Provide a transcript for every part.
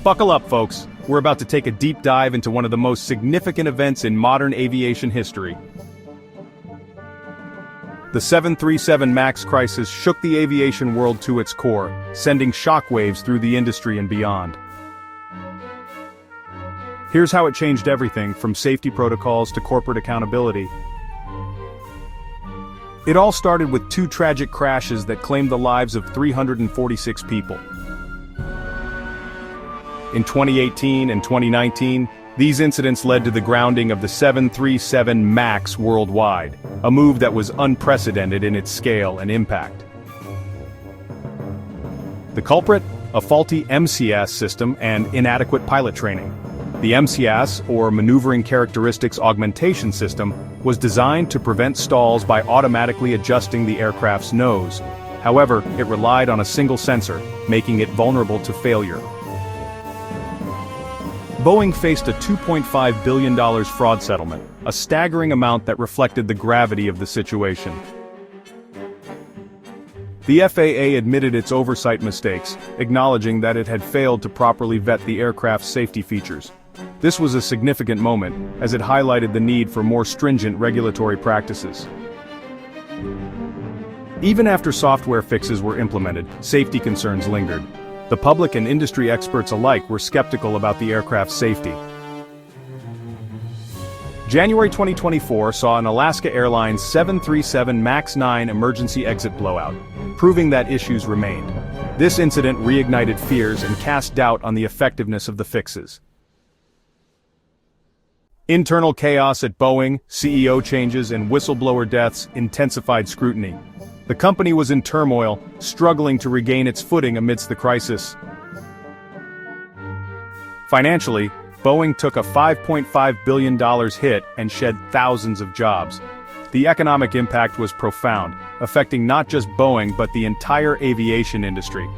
Buckle up, folks. We're about to take a deep dive into one of the most significant events in modern aviation history. The 737 MAX crisis shook the aviation world to its core, sending shockwaves through the industry and beyond. Here's how it changed everything, from safety protocols to corporate accountability. It all started with two tragic crashes that claimed the lives of 346 people. In 2018 and 2019, these incidents led to the grounding of the 737 MAX worldwide, a move that was unprecedented in its scale and impact. The culprit? A faulty MCAS system and inadequate pilot training. The MCAS, or Maneuvering Characteristics Augmentation System, was designed to prevent stalls by automatically adjusting the aircraft's nose. However, it relied on a single sensor, making it vulnerable to failure. Boeing faced a $2.5 billion fraud settlement, a staggering amount that reflected the gravity of the situation. The FAA admitted its oversight mistakes, acknowledging that it had failed to properly vet the aircraft's safety features. This was a significant moment, as it highlighted the need for more stringent regulatory practices. Even after software fixes were implemented, safety concerns lingered. The public and industry experts alike were skeptical about the aircraft's safety. January 2024 saw an Alaska Airlines 737 MAX 9 emergency exit blowout, proving that issues remained. This incident reignited fears and cast doubt on the effectiveness of the fixes. Internal chaos at Boeing, CEO changes, and whistleblower deaths intensified scrutiny. The company was in turmoil, struggling to regain its footing amidst the crisis. Financially, Boeing took a $5.5 billion hit and shed thousands of jobs. The economic impact was profound, affecting not just Boeing but the entire aviation industry.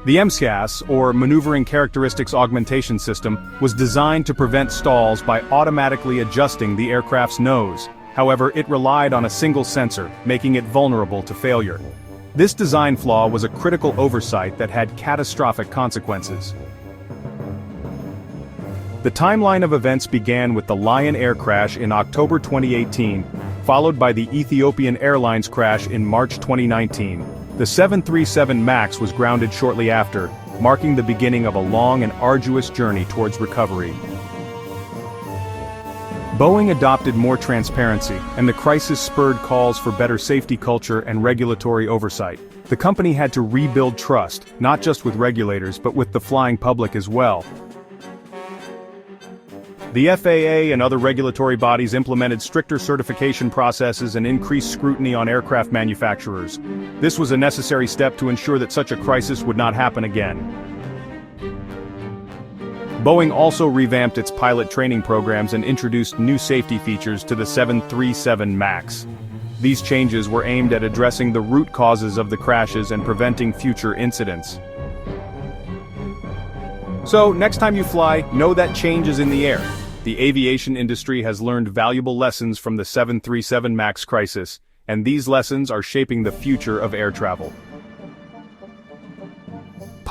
The MCAS, or Maneuvering Characteristics Augmentation System, was designed to prevent stalls by automatically adjusting the aircraft's nose. However, it relied on a single sensor, making it vulnerable to failure. This design flaw was a critical oversight that had catastrophic consequences. The timeline of events began with the Lion Air crash in October 2018, followed by the Ethiopian Airlines crash in March 2019. The 737 MAX was grounded shortly after, marking the beginning of a long and arduous journey towards recovery. Boeing adopted more transparency, and the crisis spurred calls for better safety culture and regulatory oversight. The company had to rebuild trust, not just with regulators but with the flying public as well. The FAA and other regulatory bodies implemented stricter certification processes and increased scrutiny on aircraft manufacturers. This was a necessary step to ensure that such a crisis would not happen again. Boeing also revamped its pilot training programs and introduced new safety features to the 737 MAX. These changes were aimed at addressing the root causes of the crashes and preventing future incidents. So, next time you fly, know that change is in the air. The aviation industry has learned valuable lessons from the 737 MAX crisis, and these lessons are shaping the future of air travel.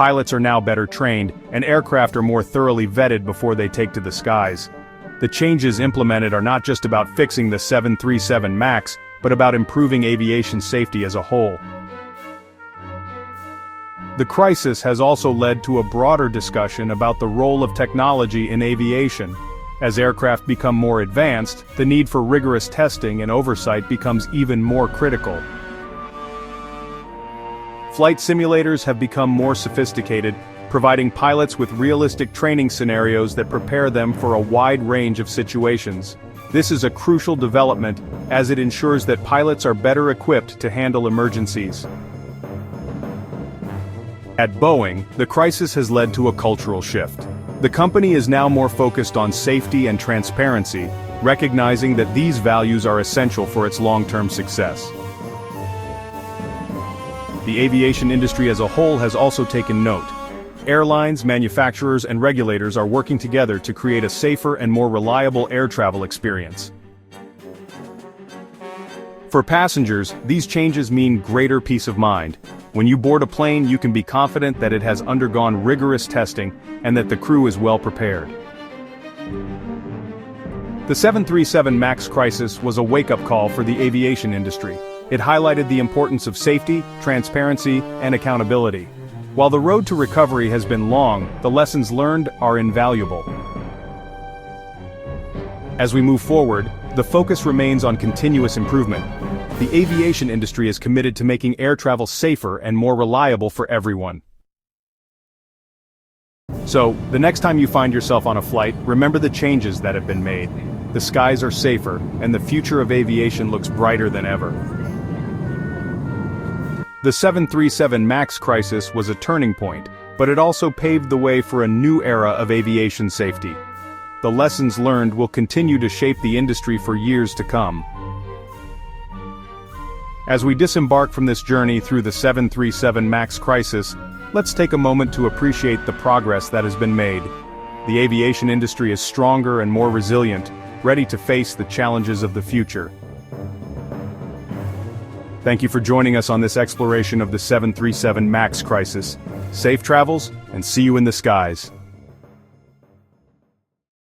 Pilots are now better trained, and aircraft are more thoroughly vetted before they take to the skies. The changes implemented are not just about fixing the 737 MAX, but about improving aviation safety as a whole. The crisis has also led to a broader discussion about the role of technology in aviation. As aircraft become more advanced, the need for rigorous testing and oversight becomes even more critical. Flight simulators have become more sophisticated, providing pilots with realistic training scenarios that prepare them for a wide range of situations. This is a crucial development, as it ensures that pilots are better equipped to handle emergencies. At Boeing, the crisis has led to a cultural shift. The company is now more focused on safety and transparency, recognizing that these values are essential for its long-term success. The aviation industry as a whole has also taken note. Airlines, manufacturers, and regulators are working together to create a safer and more reliable air travel experience. For passengers, these changes mean greater peace of mind. When you board a plane, you can be confident that it has undergone rigorous testing and that the crew is well prepared. The 737 MAX crisis was a wake-up call for the aviation industry. It highlighted the importance of safety, transparency, and accountability. While the road to recovery has been long, the lessons learned are invaluable. As we move forward, the focus remains on continuous improvement. The aviation industry is committed to making air travel safer and more reliable for everyone. So, the next time you find yourself on a flight, remember the changes that have been made. The skies are safer, and the future of aviation looks brighter than ever. The 737 MAX crisis was a turning point, but it also paved the way for a new era of aviation safety. The lessons learned will continue to shape the industry for years to come. As we disembark from this journey through the 737 MAX crisis, let's take a moment to appreciate the progress that has been made. The aviation industry is stronger and more resilient, ready to face the challenges of the future. Thank you for joining us on this exploration of the 737 MAX crisis. Safe travels, and see you in the skies.